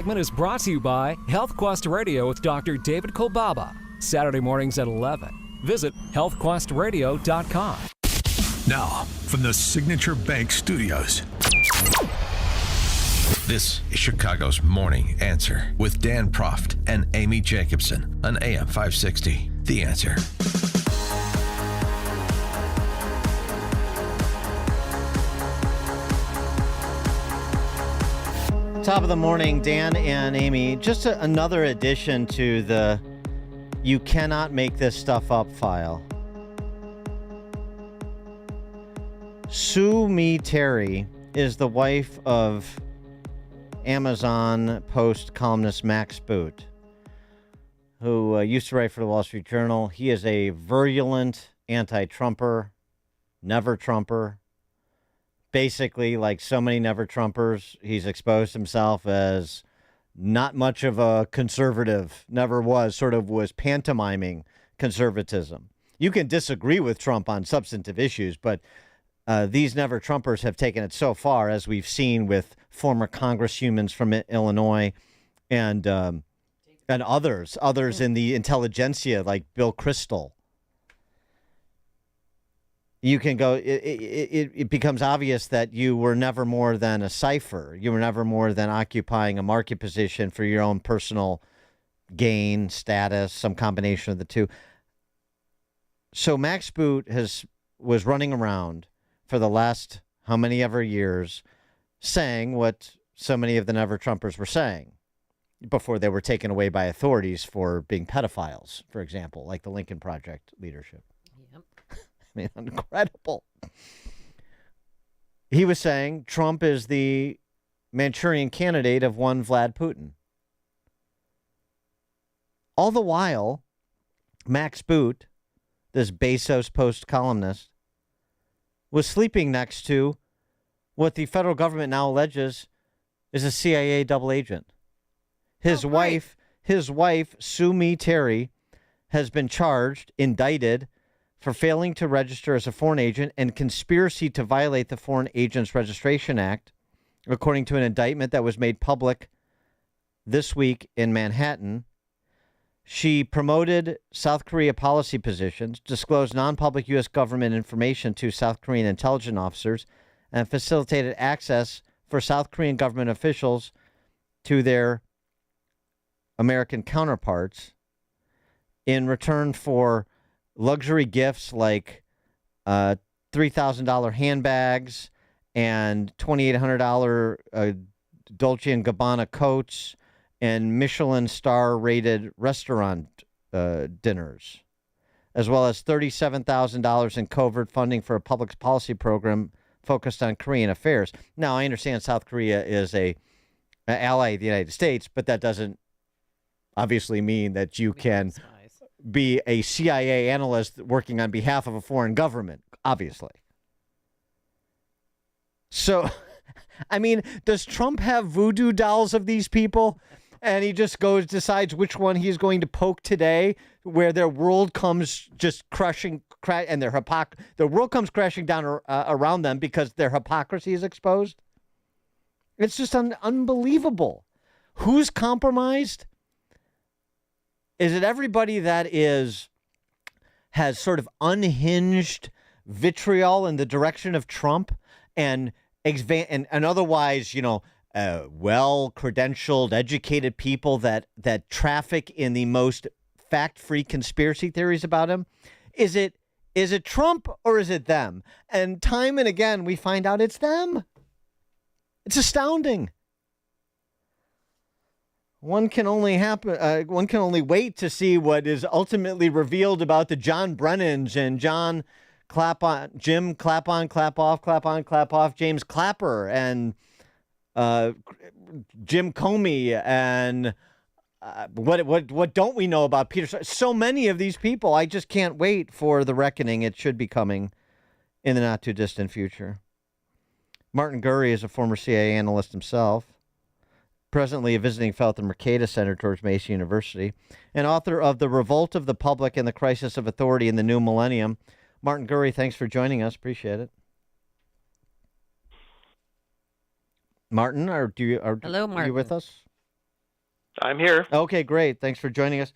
Segment is brought to you by Health Quest Radio with Dr. David Kolbaba. Saturday mornings at 11. Visit healthquestradio.com. Now, from the Signature Bank Studios, this is Chicago's Morning Answer with Dan Proft and Amy Jacobson on AM 560. The Answer. Top of the morning, Dan and Amy. Just another addition to the "you cannot make this stuff up" file. Sue Me Terry is the wife of Amazon Post columnist Max Boot, who used to write for the Wall Street Journal. He is a virulent anti-Trumper, never-Trumper. Basically, like so many never-Trumpers, he's exposed himself as not much of a conservative, never was, sort of was pantomiming conservatism. You can disagree with Trump on substantive issues, but these never-Trumpers have taken it so far, as we've seen with former congresswomen from Illinois and others in the intelligentsia, like Bill Kristol. You can go, it becomes obvious that you were never more than a cipher. You were never more than occupying a market position for your own personal gain, status, some combination of the two. So Max Boot was running around for the last how many ever years saying what so many of the never-Trumpers were saying before they were taken away by authorities for being pedophiles, for example, like the Lincoln Project leadership. Yep. I mean, incredible. He was saying Trump is the Manchurian candidate of one Vlad Putin. All the while, Max Boot, this Bezos Post columnist, was sleeping next to what the federal government now alleges is a CIA double agent. His wife, Sue Me Terry, has been charged, indicted, for failing to register as a foreign agent and conspiracy to violate the Foreign Agents Registration Act, according to an indictment that was made public this week in Manhattan. She promoted South Korea policy positions, disclosed non-public U.S. government information to South Korean intelligence officers, and facilitated access for South Korean government officials to their American counterparts in return for luxury gifts like $3,000 handbags and $2,800 Dolce & Gabbana coats and Michelin star-rated restaurant dinners, as well as $37,000 in covert funding for a public policy program focused on Korean affairs. Now, I understand South Korea is an ally of the United States, but that doesn't obviously mean that you can be a CIA analyst working on behalf of a foreign government, obviously. So, I mean, does Trump have voodoo dolls of these people? And he just decides which one he's going to poke today, where their world comes just and the world comes crashing down around them because their hypocrisy is exposed? It's just unbelievable. Who's compromised? Is it everybody that has sort of unhinged vitriol in the direction of Trump and otherwise, well-credentialed, educated people that traffic in the most fact-free conspiracy theories about him? Is it Trump or is it them? And time and again, we find out it's them. It's astounding. One can only wait to see what is ultimately revealed about the John Brennans and Jim Clap on, Clap off, James Clapper and Jim Comey and what don't we know about Peter? So many of these people. I just can't wait for the reckoning. It should be coming in the not too distant future. Martin Gurry is a former CIA analyst himself, presently a visiting fellow at the Mercatus Center, George Mason University, and author of The Revolt of the Public and the Crisis of Authority in the New Millennium. Martin Gurry, thanks for joining us. Appreciate it. Martin, Hello, Martin. Are you with us? I'm here. Okay, great. Thanks for joining us.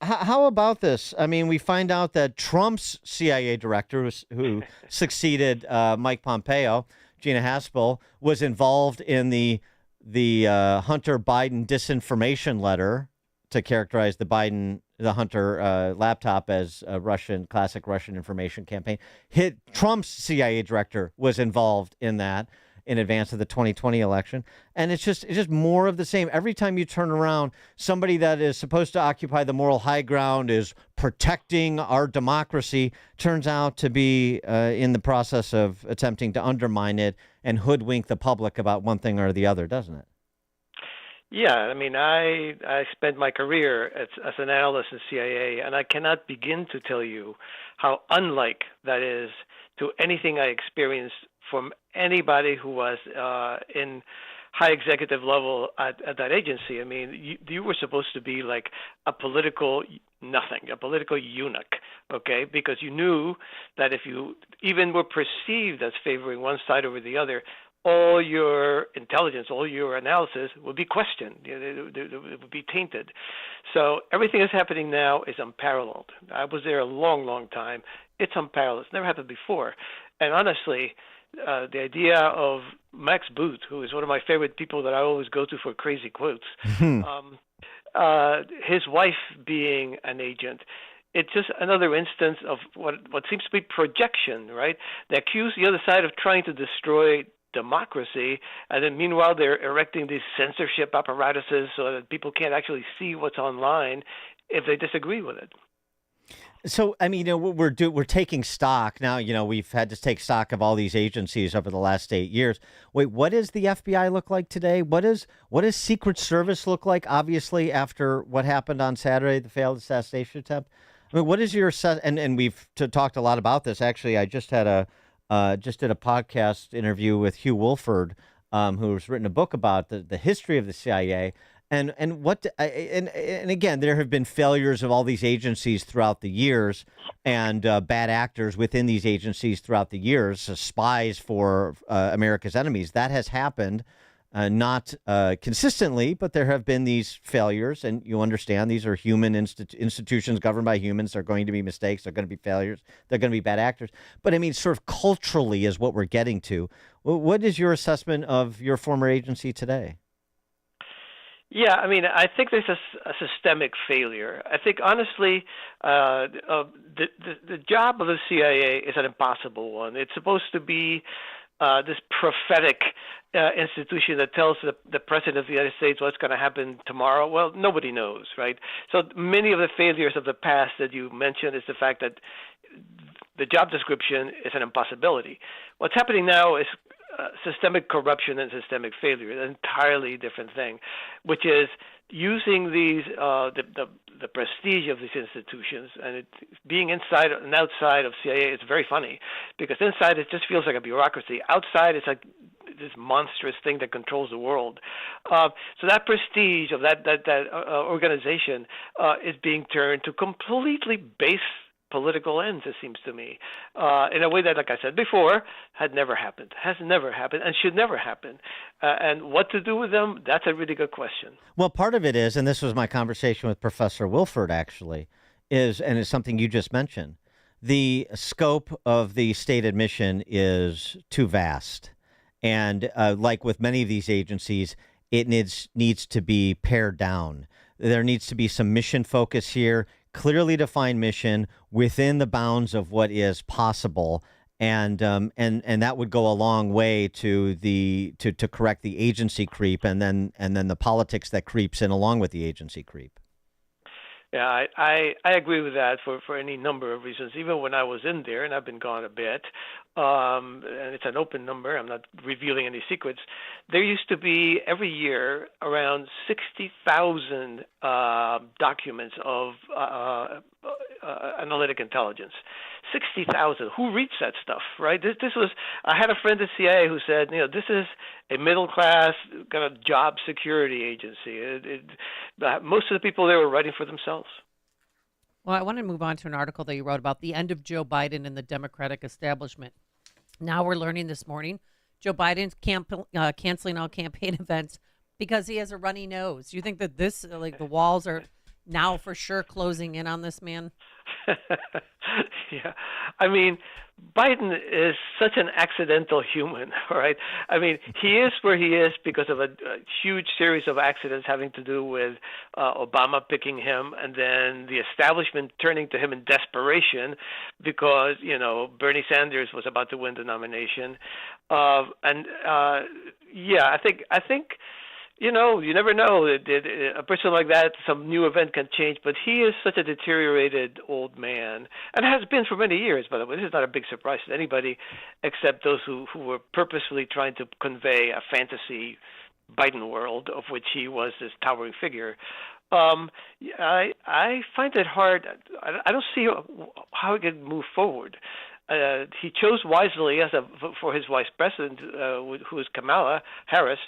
How about this? I mean, we find out that Trump's CIA director, who succeeded Mike Pompeo, Gina Haspel, was involved in the Hunter Biden disinformation letter to characterize the Hunter laptop as a classic Russian information campaign. Trump's CIA director was involved in that in advance of the 2020 election. And it's just more of the same. Every time you turn around, somebody that is supposed to occupy the moral high ground is protecting our democracy, turns out to be in the process of attempting to undermine it and hoodwink the public about one thing or the other, doesn't it? Yeah, I mean, I spent my career as an analyst in CIA, and I cannot begin to tell you how unlike that is to anything I experienced from anybody who was in high executive level at that agency. I mean, you were supposed to be like a political nothing, a political eunuch, okay? Because you knew that if you even were perceived as favoring one side over the other, all your intelligence, all your analysis would be questioned. It would be tainted. So everything that's happening now is unparalleled. I was there a long, long time. It's unparalleled. It's never happened before. And honestly, the idea of Max Boot, who is one of my favorite people that I always go to for crazy quotes, his wife being an agent, it's just another instance of what seems to be projection, right? They accuse the other side of trying to destroy democracy, and then meanwhile they're erecting these censorship apparatuses so that people can't actually see what's online if they disagree with it. So, I mean, we're taking stock now. We've had to take stock of all these agencies over the last 8 years. Wait, what does the FBI look like today? What does Secret Service look like? Obviously, after what happened on Saturday, the failed assassination attempt. I mean, what is your and we've talked a lot about this. Actually, I just did a podcast interview with Hugh Wolford, who's written a book about the history of the CIA. And again, there have been failures of all these agencies throughout the years, and bad actors within these agencies throughout the years, spies for America's enemies. That has happened, not consistently, but there have been these failures. And you understand these are human institutions governed by humans. They're going to be mistakes. They're going to be failures. They're going to be bad actors. But I mean, sort of culturally is what we're getting to. What is your assessment of your former agency today? Yeah, I mean, I think there's a systemic failure. I think, honestly, the job of the CIA is an impossible one. It's supposed to be this prophetic institution that tells the President of the United States what's going to happen tomorrow. Well, nobody knows, right? So many of the failures of the past that you mentioned is the fact that the job description is an impossibility. What's happening now is systemic corruption and systemic failure, an entirely different thing, which is using these the prestige of these institutions, and it being inside and outside of CIA is very funny, because inside it just feels like a bureaucracy. Outside it's like this monstrous thing that controls the world. So that prestige of that organization is being turned to completely base political ends, it seems to me, in a way that, like I said before, has never happened, and should never happen. And what to do with them, that's a really good question. Well, part of it is, and this was my conversation with Professor Wilford, actually, and it's something you just mentioned, the scope of the state admission is too vast. And like with many of these agencies, it needs to be pared down. There needs to be some mission focus here, clearly defined mission within the bounds of what is possible, and that would go a long way to correct the agency creep, and then the politics that creeps in along with the agency creep. Yeah, I agree with that for any number of reasons. Even when I was in there, and I've been gone a bit, and it's an open number, I'm not revealing any secrets, there used to be every year around 60,000 documents of analytic intelligence. 60,000. Who reads that stuff, right? This was. I had a friend at CIA who said, this is a middle class kind of job security agency. Most of the people there were writing for themselves. Well, I want to move on to an article that you wrote about the end of Joe Biden and the Democratic establishment. Now we're learning this morning, Joe Biden's canceling all campaign events Because he has a runny nose. You think that this, like the walls are now for sure closing in on this man? Yeah. I mean, Biden is such an accidental human, right? I mean, he is where he is because of a huge series of accidents having to do with Obama picking him and then the establishment turning to him in desperation because, Bernie Sanders was about to win the nomination. Yeah, I think you never know. A person like that, some new event can change, but he is such a deteriorated old man, and has been for many years, by the way. This is not a big surprise to anybody except those who were purposefully trying to convey a fantasy Biden world of which he was this towering figure. I find it hard. I don't see how he can move forward. He chose wisely for his vice president, who is Kamala Harris.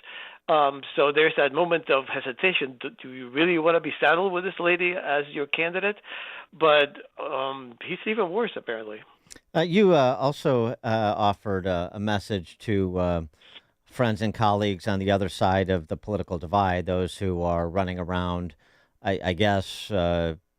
So there's that moment of hesitation. Do you really want to be saddled with this lady as your candidate? But he's even worse, apparently. You also offered a message to friends and colleagues on the other side of the political divide, those who are running around, I guess,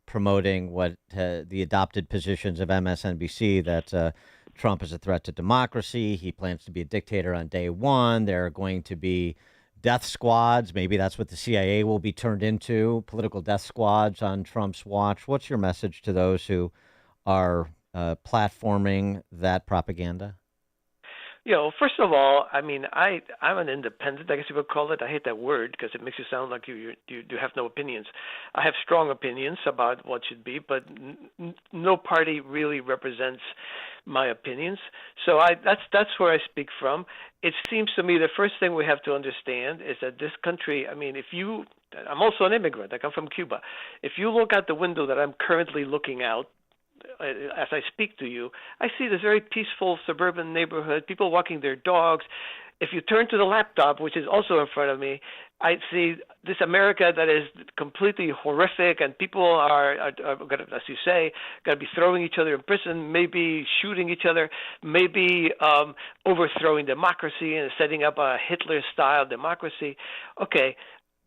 promoting what the adopted positions of MSNBC, that Trump is a threat to democracy. He plans to be a dictator on day one. There are going to be death squads. Maybe that's what the CIA will be turned into, political death squads on Trump's watch. What's your message to those who are platforming that propaganda? First of all, I mean, I'm an independent, I guess you would call it. I hate that word because it makes you sound like you have no opinions. I have strong opinions about what should be, but no party really represents my opinions. So that's where I speak from. It seems to me the first thing we have to understand is that this country, I mean, I'm also an immigrant. I come from Cuba. If you look out the window that I'm currently looking out, as I speak to you, I see this very peaceful suburban neighborhood, people walking their dogs. If you turn to the laptop, which is also in front of me, I see this America that is completely horrific, and people are going to, as you say, going to be throwing each other in prison, maybe shooting each other, maybe overthrowing democracy and setting up a Hitler-style democracy. Okay.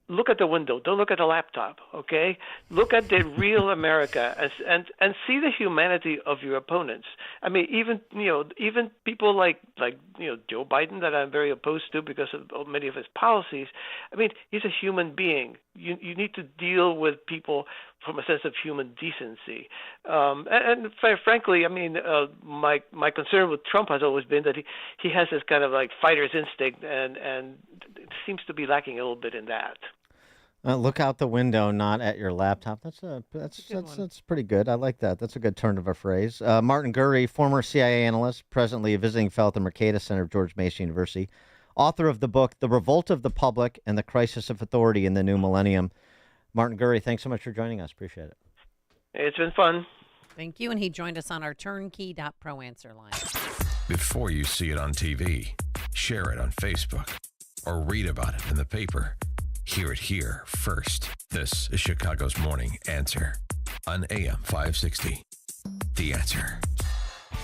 Look at the window. Don't look at the laptop, okay? Look at the real America and see the humanity of your opponents. I mean, even people like Joe Biden, that I'm very opposed to because of many of his policies. I mean, he's a human being. You need to deal with people from a sense of human decency. And frankly, I mean, my concern with Trump has always been that he has this kind of like fighter's instinct, and it seems to be lacking a little bit in that. Look out the window, not at your laptop. That's pretty good. I like that. That's a good turn of a phrase. Martin Gurry, former CIA analyst, presently a visiting fellow at the Mercatus Center of George Mason University, author of the book "The Revolt of the Public and the Crisis of Authority in the New Millennium." Martin Gurry, thanks so much for joining us. Appreciate it. It's been fun. Thank you. And he joined us on our turnkey.pro answer line. Before you see it on TV, share it on Facebook, or read about it in the paper. Hear it here first. This is Chicago's Morning Answer on AM 560. The Answer.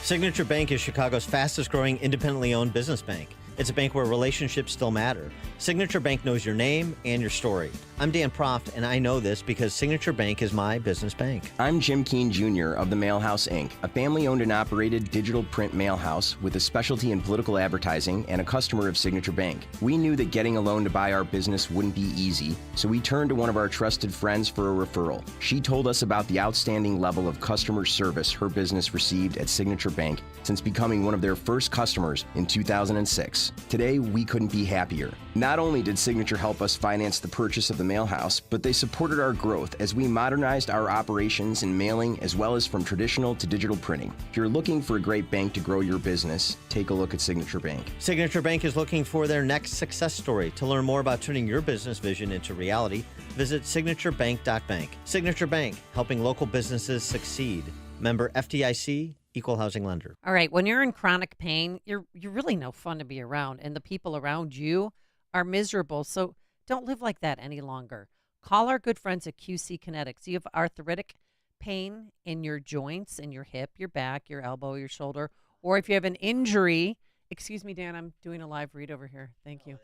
Signature Bank is Chicago's fastest growing independently owned business bank. It's a bank where relationships still matter. Signature Bank knows your name and your story. I'm Dan Proft, and I know this because Signature Bank is my business bank. I'm Jim Keene Jr. of the Mail House, Inc., a family-owned and operated digital print mail house with a specialty in political advertising and a customer of Signature Bank. We knew that getting a loan to buy our business wouldn't be easy, so we turned to one of our trusted friends for a referral. She told us about the outstanding level of customer service her business received at Signature Bank since becoming one of their first customers in 2006. Today, we couldn't be happier. Not only did Signature help us finance the purchase of the mail house, but they supported our growth as we modernized our operations in mailing as well as from traditional to digital printing. If you're looking for a great bank to grow your business, take a look at Signature Bank. Signature Bank is looking for their next success story. To learn more about turning your business vision into reality, visit signaturebank.bank. Signature Bank, helping local businesses succeed. Member FDIC, Equal Housing Lender. All right. When you're in chronic pain, you're really no fun to be around, and the people around you are miserable. So don't live like that any longer. Call our good friends at QC Kinetics. You have arthritic pain in your joints, in your hip, your back, your elbow, your shoulder, or if you have an injury. Excuse me, Dan, I'm doing a live read over here. Thank you.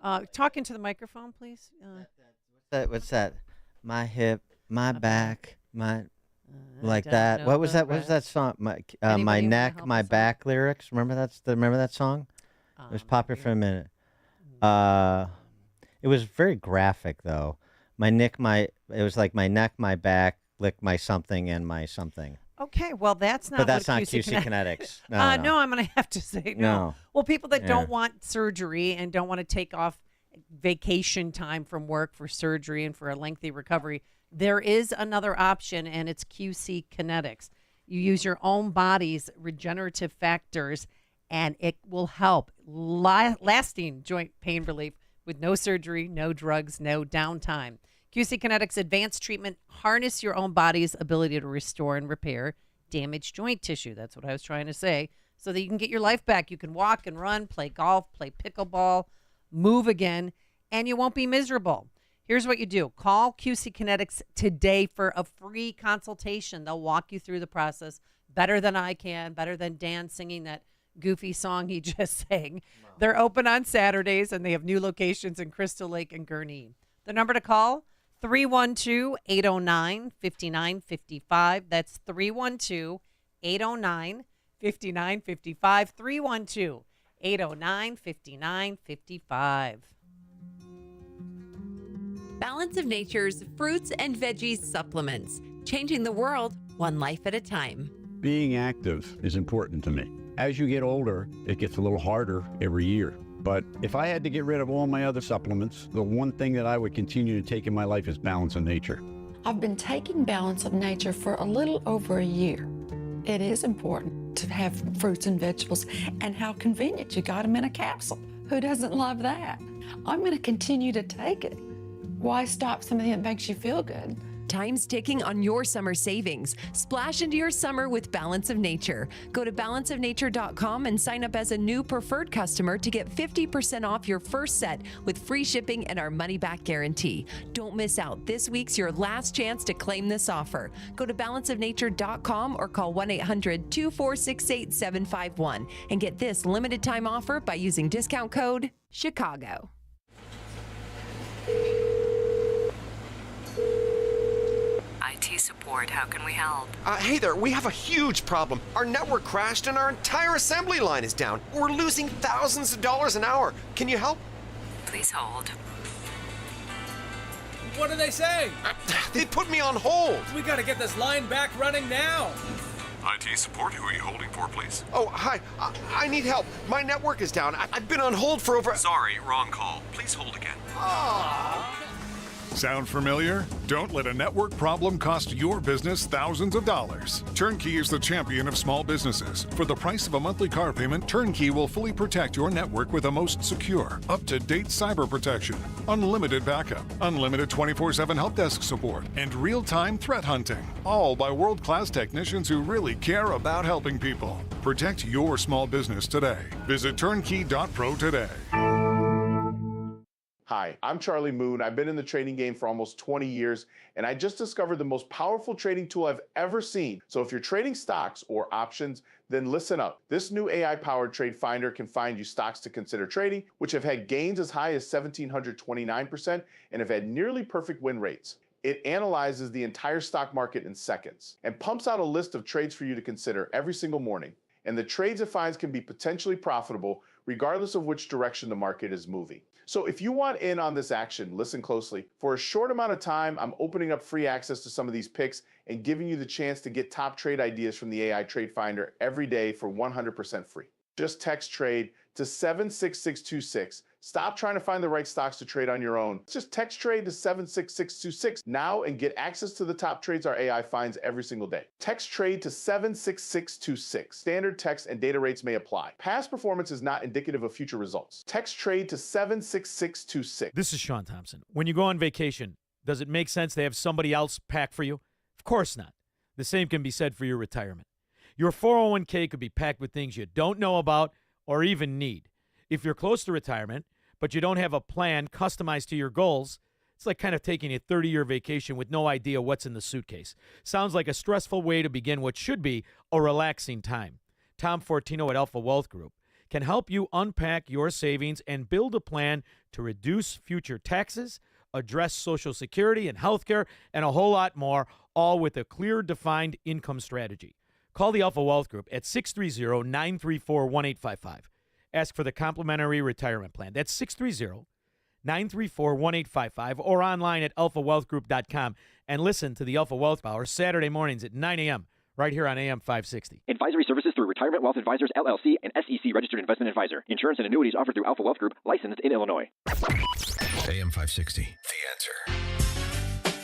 Talk into the microphone, please. What's that? My hip, my back, my like don't that. know What was the that? What was that rest. song? My Anybody wanna neck, help my us out? back lyrics. Remember that song? It was popular for a minute. It was very graphic though. It was like my neck, my back, lick my something and my something. Okay, well, that's not But that's what not QC Kinetics. No, I'm going to have to say no. No. Well, people that Yeah. don't want surgery and don't want to take off vacation time from work for surgery and for a lengthy recovery, there is another option, and it's QC Kinetics. You use your own body's regenerative factors, and it will help lasting joint pain relief with no surgery, no drugs, no downtime. QC Kinetics advanced treatment harness your own body's ability to restore and repair damaged joint tissue. That's what I was trying to say. So that you can get your life back. You can walk and run, play golf, play pickleball, move again, and you won't be miserable. Here's what you do. Call QC Kinetics today for a free consultation. They'll walk you through the process better than I can, better than Dan singing that goofy song he just sang. They're open on Saturdays, and they have new locations in Crystal Lake and Gurnee. The number to call, 312-809-5955. That's 312-809-5955. 312-809-5955. Balance of Nature's fruits and veggies supplements, changing the world one life at a time. Being active is important to me. As you get older, it gets a little harder every year. But if I had to get rid of all my other supplements, the one thing that I would continue to take in my life is Balance of Nature. I've been taking Balance of Nature for a little over a year. It is important to have fruits and vegetables, and how convenient you got them in a capsule. Who doesn't love that? I'm going to continue to take it. Why stop something that makes you feel good? Time's ticking on your summer savings. Splash into your summer with Balance of Nature. Go to balanceofnature.com and sign up as a new preferred customer to get 50% off your first set with free shipping and our money-back guarantee. Don't miss out. This week's your last chance to claim this offer. Go to balanceofnature.com or call 1-800-246-8751 and get this limited time offer by using discount code CHICAGO. IT support, how can we help? Hey there, we have a huge problem. Our network crashed and our entire assembly line is down. We're losing thousands of dollars an hour. Can you help? Please hold. What do they say? They put me on hold. We gotta get this line back running now. IT support, who are you holding for, please? Oh, hi. I need help. My network is down. I've been on hold for over... Sorry, wrong call. Please hold again. Sound familiar? Don't let a network problem cost your business thousands of dollars. Turnkey is the champion of small businesses. For the price of a monthly car payment, Turnkey will fully protect your network with the most secure, up-to-date cyber protection, unlimited backup, unlimited 24/7 help desk support, and real-time threat hunting. All by world-class technicians who really care about helping people. Protect your small business today. Visit turnkey.pro today. Hi, I'm Charlie Moon. I've been in the trading game for almost 20 years, and I just discovered the most powerful trading tool I've ever seen. So if you're trading stocks or options, then listen up. This new AI-powered trade finder can find you stocks to consider trading, which have had gains as high as 1,729% and have had nearly perfect win rates. It analyzes the entire stock market in seconds and pumps out a list of trades for you to consider every single morning. And the trades it finds can be potentially profitable regardless of which direction the market is moving. So if you want in on this action, listen closely. For a short amount of time, I'm opening up free access to some of these picks and giving you the chance to get top trade ideas from the AI Trade Finder every day for 100% free. Just text TRADE to 76626. Stop trying to find the right stocks to trade on your own. Just text TRADE to 76626 now and get access to the top trades our AI finds every single day. Text TRADE to 76626. Standard text and data rates may apply. Past performance is not indicative of future results. Text TRADE to 76626. This is Sean Thompson. When you go on vacation, does it make sense to have somebody else pack for you? Of course not. The same can be said for your retirement. Your 401k could be packed with things you don't know about or even need. If you're close to retirement, but you don't have a plan customized to your goals, it's like kind of taking a 30-year vacation with no idea what's in the suitcase. Sounds like a stressful way to begin what should be a relaxing time. Tom Fortino at Alpha Wealth Group can help you unpack your savings and build a plan to reduce future taxes, address Social Security and health care, and a whole lot more, all with a clear, defined income strategy. Call the Alpha Wealth Group at 630-934-1855. Ask for the complimentary retirement plan. That's 630-934-1855 or online at alphawealthgroup.com. And listen to the Alpha Wealth Hour Saturday mornings at 9 a.m. right here on AM 560. Advisory services through Retirement Wealth Advisors, LLC, and SEC Registered Investment Advisor. Insurance and annuities offered through Alpha Wealth Group, licensed in Illinois. AM 560, The Answer.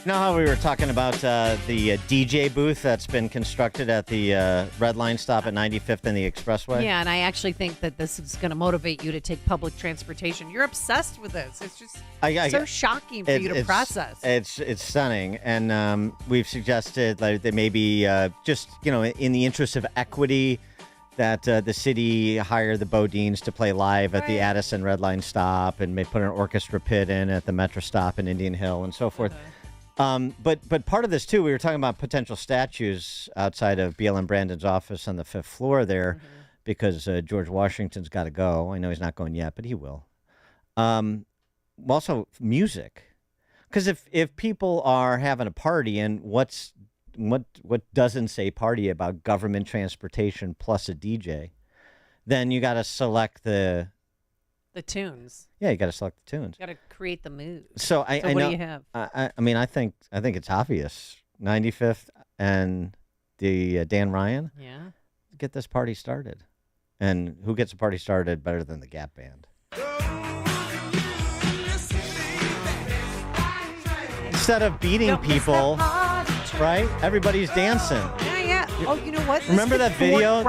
You know how we were talking about the DJ booth that's been constructed at the red line stop at 95th and the Expressway? Yeah, and I actually think that this is going to motivate you to take public transportation. You're obsessed with this. It's just so shocking for you to process. It's stunning, and we've suggested that maybe just, in the interest of equity, that the city hire the Bodines to play live at the Addison red line stop, and may put an orchestra pit in at the Metro stop in Indian Hill and so forth. But part of this, too, we were talking about potential statues outside of BLM Brandon's office on the 5th floor there because George Washington's got to go. I know he's not going yet, but he will. Also, music. Because if people are having a party, and what doesn't say party about government transportation plus a DJ, then you got to select the tunes. Yeah, you got to select the tunes. You got to create the mood. So I what know, do you have? I mean, I think it's obvious. 95th and the Dan Ryan. Yeah. Get this party started. And who gets a party started better than the Gap Band? Instead of beating people, right? Everybody's dancing. Yeah. Oh, you know what? Remember that video?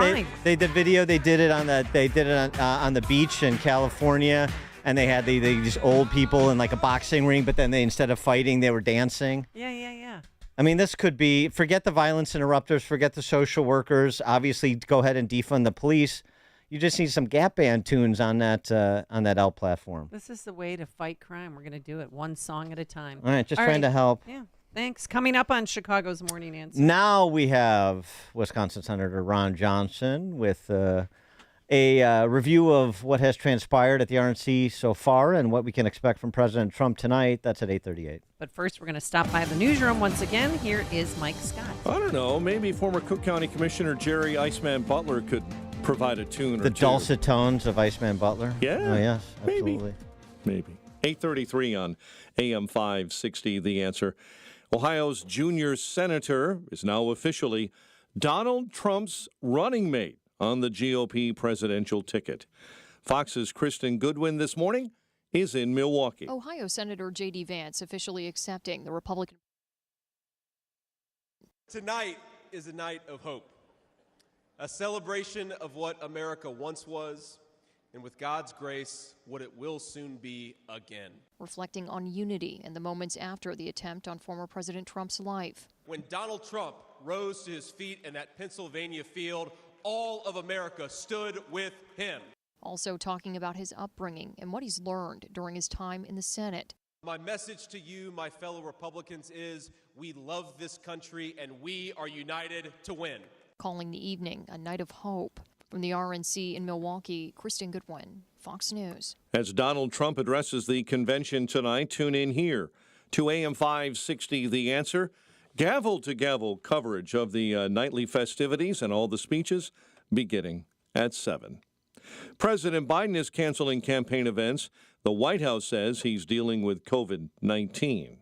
They did it on the beach in California, and they had these old people in like a boxing ring, but then instead of fighting, they were dancing. Yeah. I mean, this could be, forget the violence interrupters, forget the social workers. Obviously, go ahead and defund the police. You just need some Gap Band tunes on that L platform. This is the way to fight crime. We're going to do it one song at a time. All right, trying to help. Yeah. Thanks. Coming up on Chicago's Morning Answer. Now we have Wisconsin Senator Ron Johnson with a review of what has transpired at the RNC so far and what we can expect from President Trump tonight. That's at 8:38. But first, we're going to stop by the newsroom once again. Here is Mike Scott. I don't know. Maybe former Cook County Commissioner Jerry Iceman Butler could provide a tune or the two. Dulcet tones of Iceman Butler? Yeah. Oh, yes, absolutely. Maybe. 8:33 on AM 560, The Answer. Ohio's junior senator is now officially Donald Trump's running mate on the GOP presidential ticket. Fox's Kristen Goodwin this morning is in Milwaukee. Ohio Senator J.D. Vance officially accepting the Republican. Tonight is a night of hope, a celebration of what America once was, and with God's grace, what it will soon be again. Reflecting on unity and the moments after the attempt on former President Trump's life. When Donald Trump rose to his feet in that Pennsylvania field, all of America stood with him. Also talking about his upbringing and what he's learned during his time in the Senate. My message to you, my fellow Republicans, is we love this country and we are united to win. Calling the evening a night of hope. From the RNC in Milwaukee, Kristen Goodwin, Fox News. As Donald Trump addresses the convention tonight, tune in here to AM 560, The Answer. Gavel-to-gavel coverage of the nightly festivities and all the speeches beginning at 7. President Biden is canceling campaign events. The White House says he's dealing with COVID-19.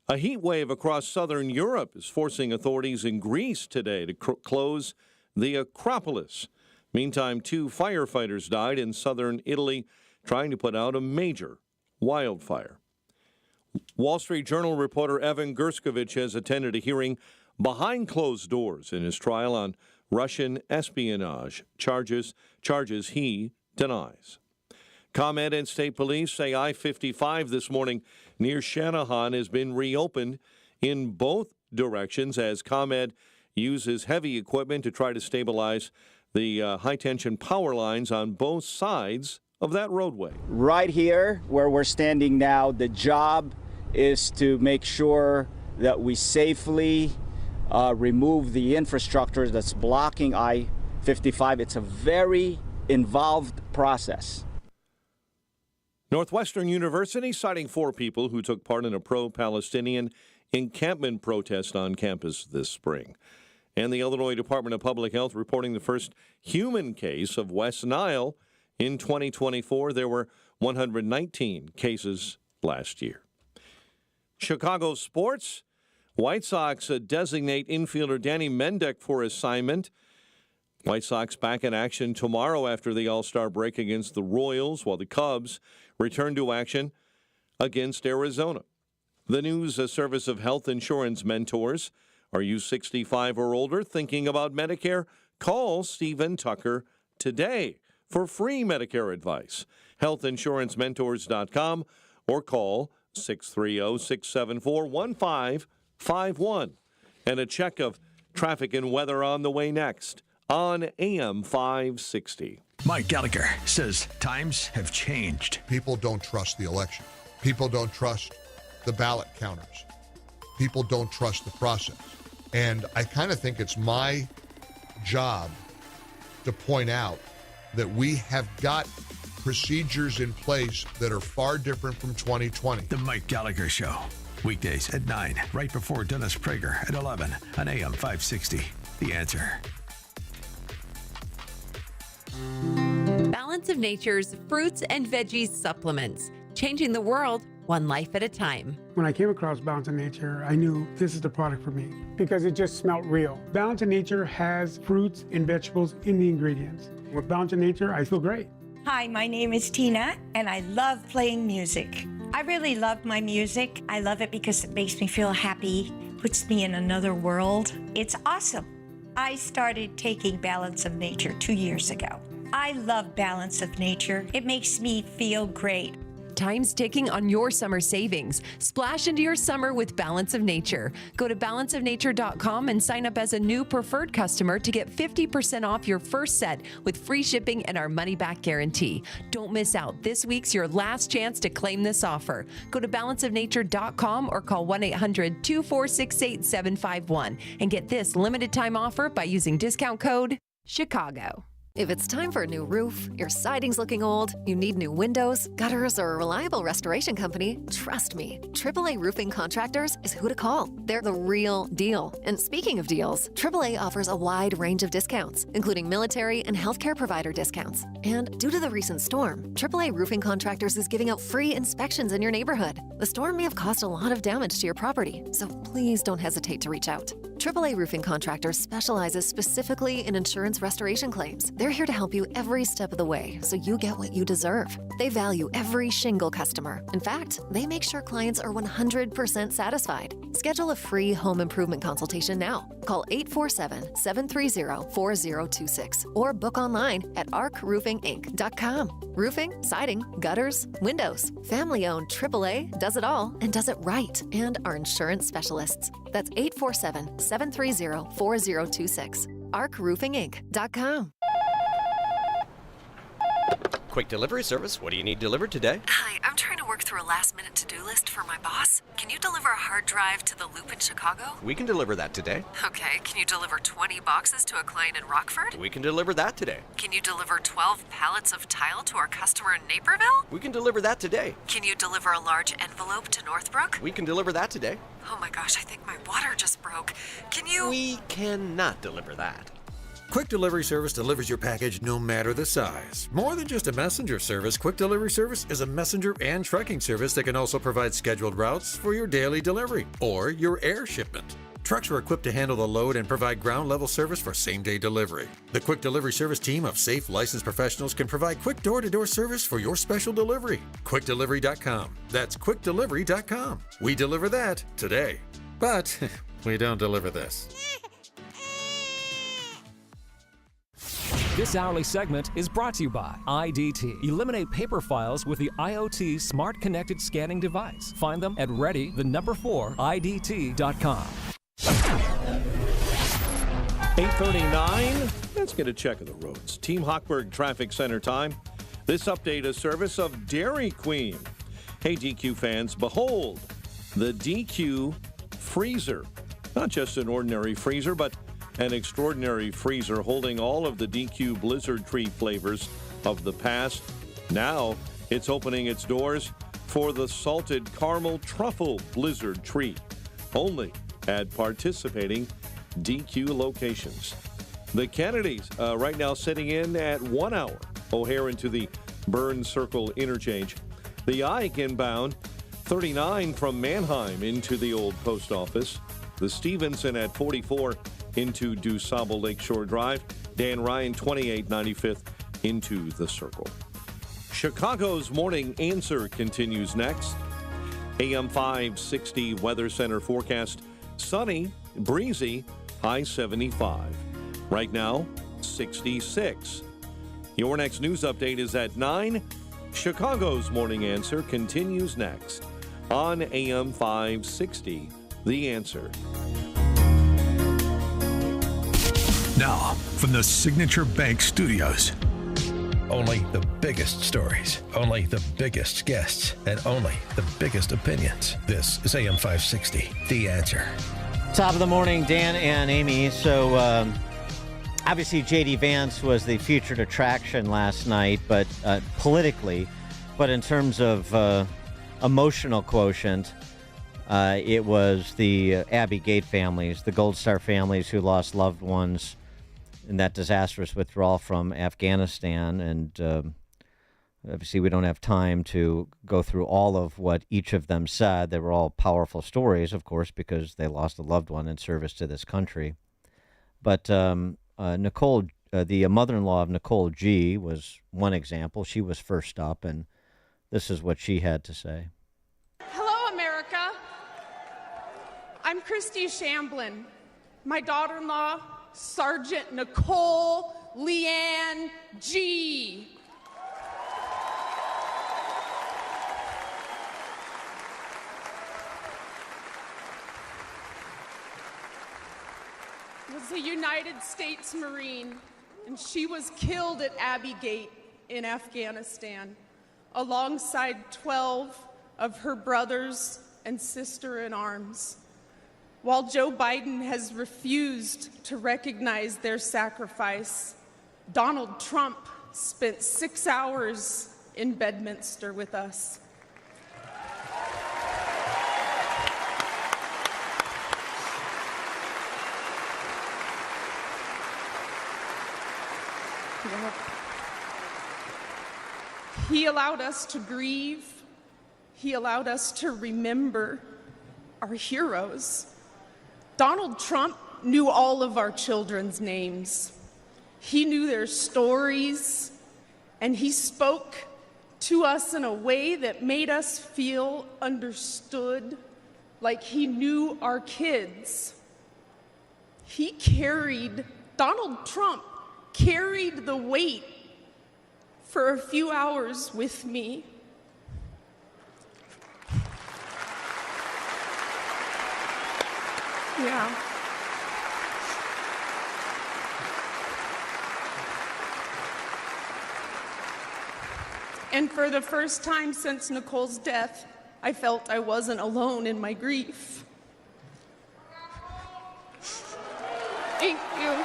A heat wave across southern Europe is forcing authorities in Greece today to close the Acropolis. Meantime, 2 firefighters died in southern Italy trying to put out a major wildfire. Wall Street Journal reporter Evan Gerskovich has attended a hearing behind closed doors in his trial on Russian espionage charges he denies. ComEd and state police say I-55 this morning near Shanahan has been reopened in both directions as ComEd uses heavy equipment to try to stabilize the high-tension power lines on both sides of that roadway. Right here where we're standing now, the job is to make sure that we safely remove the infrastructure that's blocking I-55 55. It's a very involved process. Northwestern University citing 4 people who took part in a pro-Palestinian encampment protest on campus this spring. And the Illinois Department of Public Health reporting the first human case of West Nile in 2024. There were 119 cases last year. Chicago sports. White Sox designate infielder Danny Mendick for assignment. White Sox back in action tomorrow after the All-Star break against the Royals, while the Cubs return to action against Arizona. The news, a service of health insurance mentors. Are you 65 or older thinking about Medicare? Call Stephen Tucker today for free Medicare advice. Healthinsurancementors.com or call 630-674-1551. And a check of traffic and weather on the way next on AM 560. Mike Gallagher says times have changed. People don't trust the election. People don't trust the ballot counters. People don't trust the process. And I kind of think it's my job to point out that we have got procedures in place that are far different from 2020. The Mike Gallagher Show. Weekdays at 9, right before Dennis Prager at 11 on AM 560. The Answer. Balance of Nature's fruits and veggies supplements, changing the world one life at a time. When I came across Balance of Nature, I knew this is the product for me because it just smelled real. Balance of Nature has fruits and vegetables in the ingredients. With Balance of Nature, I feel great. Hi, my name is Tina, and I love playing music. I really love my music. I love it because it makes me feel happy, puts me in another world. It's awesome. I started taking Balance of Nature 2 years ago. I love Balance of Nature. It makes me feel great. Time's ticking on your summer savings. Splash into your summer with Balance of Nature. Go to balanceofnature.com and sign up as a new preferred customer to get 50% off your first set with free shipping and our money-back guarantee. Don't miss out. This week's your last chance to claim this offer. Go to balanceofnature.com or call 1-800-246-8751 and get this limited time offer by using discount code CHICAGO. If it's time for a new roof, your siding's looking old, you need new windows, gutters, or a reliable restoration company, trust me, AAA Roofing Contractors is who to call. They're the real deal. And speaking of deals, AAA offers a wide range of discounts, including military and healthcare provider discounts. And due to the recent storm, AAA Roofing Contractors is giving out free inspections in your neighborhood. The storm may have caused a lot of damage to your property, so please don't hesitate to reach out. AAA Roofing Contractors specializes specifically in insurance restoration claims. They're here to help you every step of the way so you get what you deserve. They value every shingle customer. In fact, they make sure clients are 100% satisfied. Schedule a free home improvement consultation now. Call 847-730-4026 or book online at arcroofinginc.com. Roofing, siding, gutters, windows. Family-owned AAA does it all and does it right, and are insurance specialists. That's 847-730-4026. arcroofinginc.com. Quick delivery service. What do you need delivered today? Hi, I'm trying to work through a last-minute to-do list for my boss. Can you deliver a hard drive to the Loop in Chicago? We can deliver that today. Okay, can you deliver 20 boxes to a client in Rockford? We can deliver that today. Can you deliver 12 pallets of tile to our customer in Naperville? We can deliver that today. Can you deliver a large envelope to Northbrook? We can deliver that today. Oh my gosh, I think my water just broke. Can you... We cannot deliver that. Quick Delivery Service delivers your package no matter the size. More than just a messenger service, Quick Delivery Service is a messenger and trucking service that can also provide scheduled routes for your daily delivery or your air shipment. Trucks are equipped to handle the load and provide ground-level service for same-day delivery. The Quick Delivery Service team of safe, licensed professionals can provide quick door-to-door service for your special delivery. QuickDelivery.com. That's QuickDelivery.com. We deliver that today. But we don't deliver this. This hourly segment is brought to you by IDT. Eliminate paper files with the IoT Smart Connected Scanning Device. Find them at ready4IDT.com. 8:39. Let's get a check of the roads. Team Hochberg Traffic Center time. This update is service of Dairy Queen. Hey, DQ fans, behold the DQ freezer. Not just an ordinary freezer, but an extraordinary freezer holding all of the DQ Blizzard Treat flavors of the past. Now it's opening its doors for the salted caramel truffle Blizzard Treat, only at participating DQ locations. The Kennedys right now sitting in at 1 hour O'Hare into the Burn Circle interchange. The Ike inbound 39 from Mannheim into the old post office. The Stevenson at 44 into DuSable Lakeshore Drive. Dan Ryan 28 95th into the Circle. Chicago's Morning Answer continues next. AM 560 Weather Center forecast. Sunny, breezy, high 75. Right now, 66. Your next news update is at 9. Chicago's Morning Answer continues next on AM 560, The Answer. Now, from the Signature Bank Studios. Only the biggest stories, only the biggest guests, and only the biggest opinions. This is AM 560, The Answer. Top of the morning, Dan and Amy. So, obviously, J.D. Vance was the featured attraction last night, but politically, but in terms of emotional quotient, it was the Abbey Gate families, the Gold Star families who lost loved ones in that disastrous withdrawal from Afghanistan. And obviously, we don't have time to go through all of what each of them said. They were all powerful stories, of course, because they lost a loved one in service to this country. But Nicole, the mother-in-law of Nicole G., was one example. She was first up, and this is what she had to say. Hello, America. I'm Christy Shamblin. My daughter-in-law, Sergeant Nicole Leanne G. Was a United States Marine, and she was killed at Abbey Gate in Afghanistan, alongside 12 of her brothers and sister-in-arms. While Joe Biden has refused to recognize their sacrifice, Donald Trump spent 6 hours in Bedminster with us. He allowed us to grieve. He allowed us to remember our heroes. Donald Trump knew all of our children's names. He knew their stories, and he spoke to us in a way that made us feel understood, like he knew our kids. Donald Trump carried the weight for a few hours with me. Yeah. And for the first time since Nicole's death, I felt I wasn't alone in my grief. Thank you.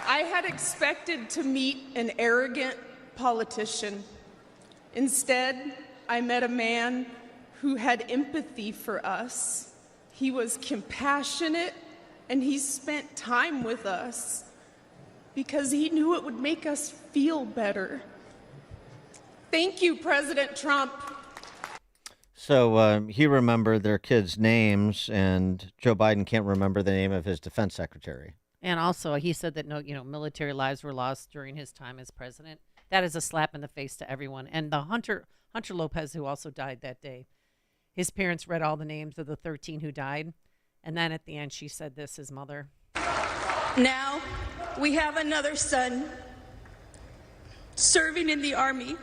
I had expected to meet an arrogant politician. Instead, I met a man who had empathy for us. He was compassionate, and he spent time with us because he knew it would make us feel better. Thank you, President Trump. So he remembered their kids' names, and Joe Biden can't remember the name of his defense secretary. And also, he said that no, military lives were lost during his time as president. That is a slap in the face to everyone. And the Hunter Lopez, who also died that day, his parents read all the names of the 13 who died. And then at the end, she said this, his mother. Now we have another son serving in the Army.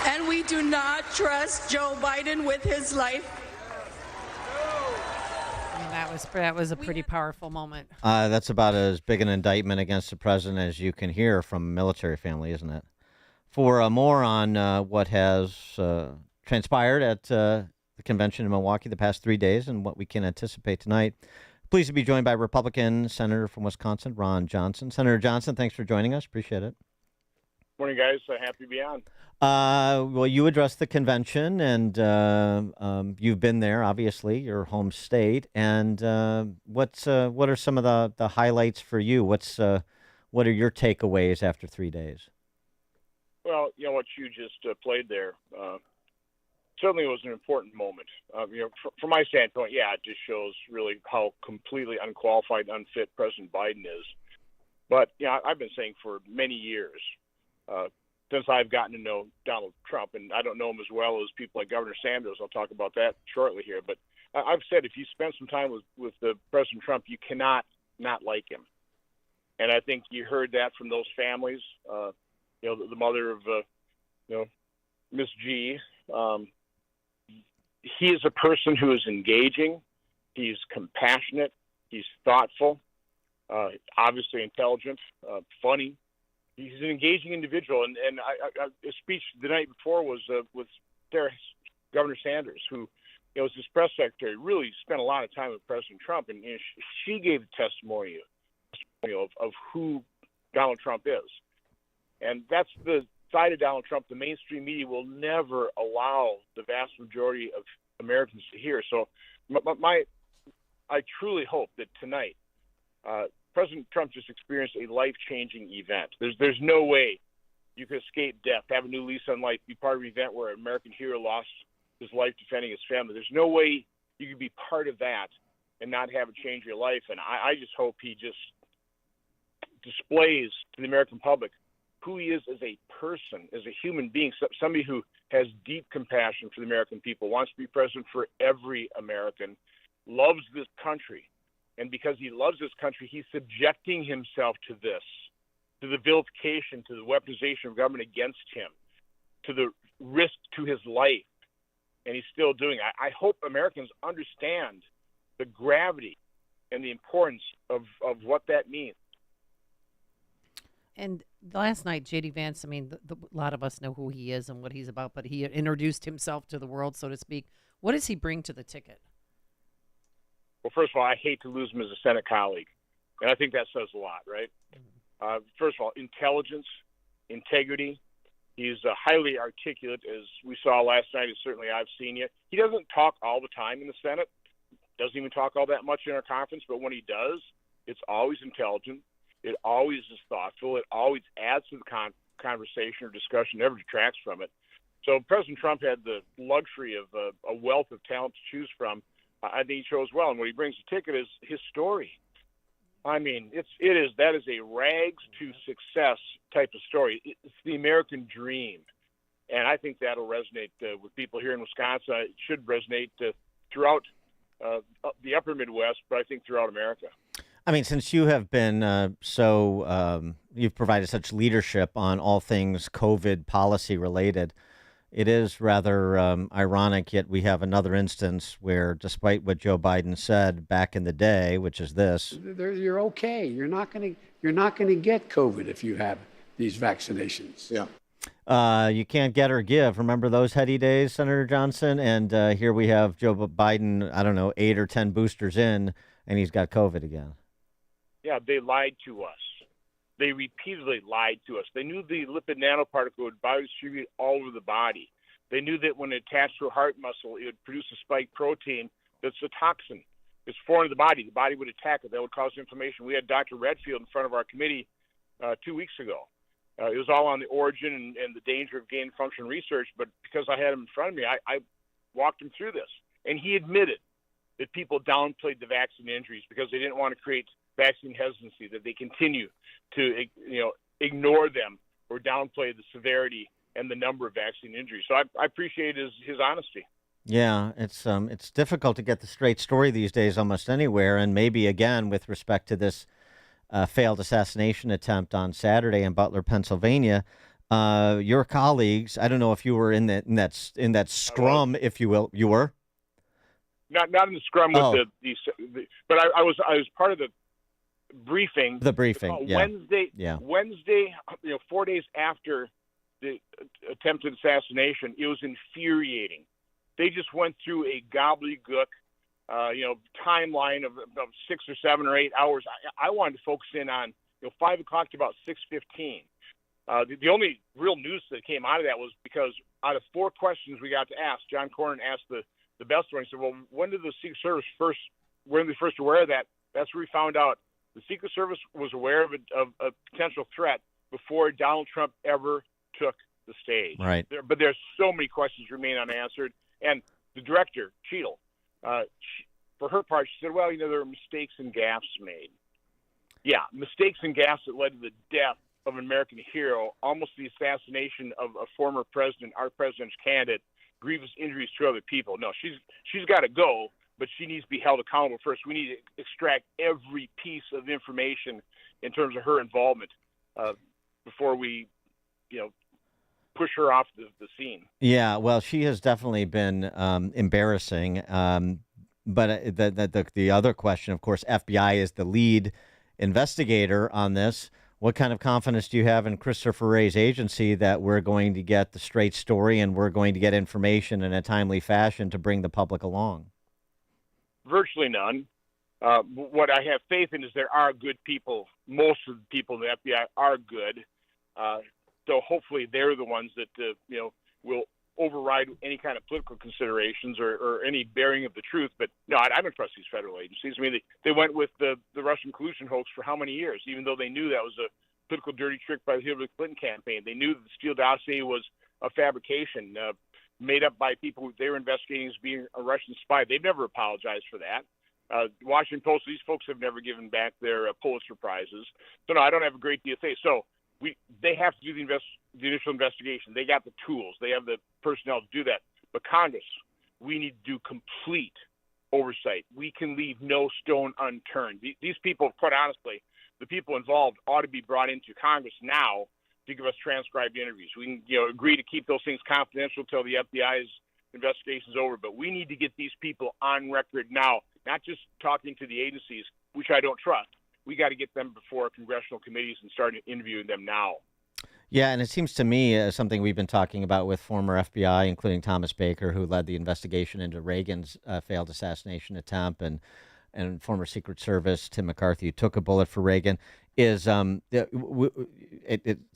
And we do not trust Joe Biden with his life. And that That was a pretty powerful moment. That's about as big an indictment against the president as you can hear from a military family, isn't it? For more on what has transpired at the convention in Milwaukee the past 3 days and what we can anticipate tonight, pleased to be joined by Republican Senator from Wisconsin, Ron Johnson. Senator Johnson, thanks for joining us. Appreciate it. Morning, guys. Happy to be on. Well, you addressed the convention, and you've been there, obviously, your home state. And what are some of the highlights for you? What are your takeaways after 3 days? Well, what you just played there certainly was an important moment. From my standpoint, it just shows really how completely unqualified, unfit President Biden is. But I've been saying for many years, since I've gotten to know Donald Trump, and I don't know him as well as people like Governor Sanders. I'll talk about that shortly here. But I've said if you spend some time with President Trump, you cannot not like him. And I think you heard that from those families. The mother of Miss G. He is a person who is engaging. He's compassionate. He's thoughtful. Obviously intelligent. Funny. He's an engaging individual, and his speech the night before was with Governor Sanders, who was his press secretary, really spent a lot of time with President Trump, and she gave a testimony of who Donald Trump is. And that's the side of Donald Trump the mainstream media will never allow the vast majority of Americans to hear. So I truly hope that tonight President Trump just experienced a life-changing event. There's no way you could escape death, have a new lease on life, be part of an event where an American hero lost his life defending his family. There's no way you could be part of that and not have it change your life. And I just hope he just displays to the American public who he is as a person, as a human being, somebody who has deep compassion for the American people, wants to be president for every American, loves this country. And because he loves this country, he's subjecting himself to this, to the vilification, to the weaponization of government against him, to the risk to his life. And he's still doing it. I hope Americans understand the gravity and the importance of what that means. And last night, J.D. Vance, a lot of us know who he is and what he's about, but he introduced himself to the world, so to speak. What does he bring to the ticket? Well, first of all, I hate to lose him as a Senate colleague, and I think that says a lot, right? First of all, intelligence, integrity. He's highly articulate, as we saw last night, and certainly I've seen you. He doesn't talk all the time in the Senate, doesn't even talk all that much in our conference, but when he does, it's always intelligent. It always is thoughtful. It always adds to the conversation or discussion, never detracts from it. So President Trump had the luxury of a wealth of talent to choose from. I think he chose well, and what he brings to the ticket is his story. That is a rags to success type of story. It's the American dream, and I think that'll resonate with people here in Wisconsin. It should resonate throughout the upper Midwest, but I think throughout America. Since you have been you've provided such leadership on all things COVID policy related, it is rather ironic, yet we have another instance where, despite what Joe Biden said back in the day, which is this, you're okay. You're not going to get COVID if you have these vaccinations. Yeah. You can't get or give. Remember those heady days, Senator Johnson? And here we have Joe Biden, 8 or 10 boosters in, and he's got COVID again. Yeah, they lied to us. They repeatedly lied to us. They knew the lipid nanoparticle would biodistribute all over the body. They knew that when it attached to a heart muscle, it would produce a spike protein that's a toxin. It's foreign to the body. The body would attack it. That would cause inflammation. We had Dr. Redfield in front of our committee 2 weeks ago. It was all on the origin and the danger of gain-of-function research, but because I had him in front of me, I walked him through this. And he admitted that people downplayed the vaccine injuries because they didn't want to create vaccine hesitancy, that they continue to ignore them or downplay the severity and the number of vaccine injuries. So I appreciate his honesty. Yeah, it's difficult to get the straight story these days almost anywhere, and maybe again with respect to this failed assassination attempt on Saturday in Butler, Pennsylvania. Your colleagues, I don't know if you were in that scrum, if you will. You were? Not in the scrum with but I was part of the briefing. The briefing, yeah. Wednesday. Yeah. Wednesday, 4 days after the attempted assassination, it was infuriating. They just went through a gobbledygook, timeline of 6 or 7 or 8 hours. I wanted to focus in on 5 o'clock to about 6:15. The only real news that came out of that was because out of 4 questions we got to ask, John Cornyn asked the best one. He said, "Well, when did the Secret Service when were they first aware of that?" That's where we found out the Secret Service was aware of a potential threat before Donald Trump ever took the stage. Right. But there's so many questions remain unanswered. And the director, Cheadle, for her part, she said, "Well, there were mistakes and gaffes made." Yeah, mistakes and gaffes that led to the death of an American hero, almost the assassination of a former president, our president's candidate, grievous injuries to other people. No, she's got to go, but she needs to be held accountable first. We need to extract every piece of information in terms of her involvement before we, push her off the scene. Yeah, well, she has definitely been embarrassing. But the other question, of course, FBI is the lead investigator on this. What kind of confidence do you have in Christopher Wray's agency that we're going to get the straight story and we're going to get information in a timely fashion to bring the public along? Virtually none. What I have faith in is there are good people. Most of the people in the FBI are good. So hopefully they're the ones that, will override any kind of political considerations or any bearing of the truth. But no, I don't trust these federal agencies. I mean, they went with the Russian collusion hoax for how many years, even though they knew that was a political dirty trick by the Hillary Clinton campaign. They knew that the Steele dossier was a fabrication made up by people they were investigating as being a Russian spy. They've never apologized for that. Washington Post, these folks have never given back their Pulitzer Prizes. So no, I don't have a great deal to say. So they have to do the initial investigation. They got the tools. They have the personnel to do that. But Congress, we need to do complete oversight. We can leave no stone unturned. These people, quite honestly, the people involved ought to be brought into Congress now to give us transcribed interviews. We can agree to keep those things confidential until the FBI's investigation is over. But we need to get these people on record now, not just talking to the agencies, which I don't trust. We got to get them before congressional committees and start interviewing them now. Yeah, and it seems to me something we've been talking about with former FBI, including Thomas Baker, who led the investigation into Reagan's failed assassination attempt, and former Secret Service Tim McCarthy, who took a bullet for Reagan, is something the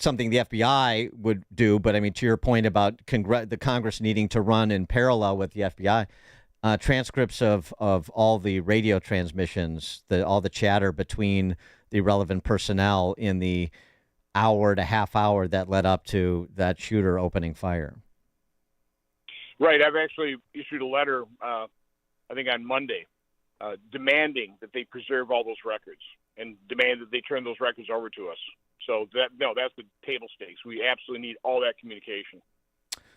FBI would do. But I mean, to your point about the Congress needing to run in parallel with the FBI, transcripts of all the radio transmissions, all the chatter between the relevant personnel in the hour to half hour that led up to that shooter opening fire. Right. I've actually issued a letter, I think on Monday, demanding that they preserve all those records and demand that they turn those records over to us. So that's the table stakes. We absolutely need all that communication.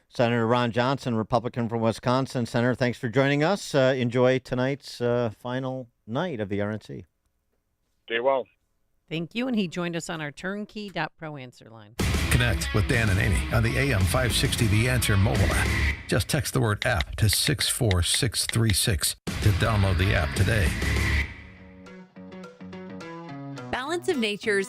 Senator Ron Johnson, Republican from Wisconsin. Senator, thanks for joining us. Enjoy tonight's final night of the RNC. Stay well. Thank you. And he joined us on our turnkey.pro answer line. Connect with Dan and Amy on the AM 560 The Answer mobile app. Just text the word app to 64636 to download the app today. Balance of Nature's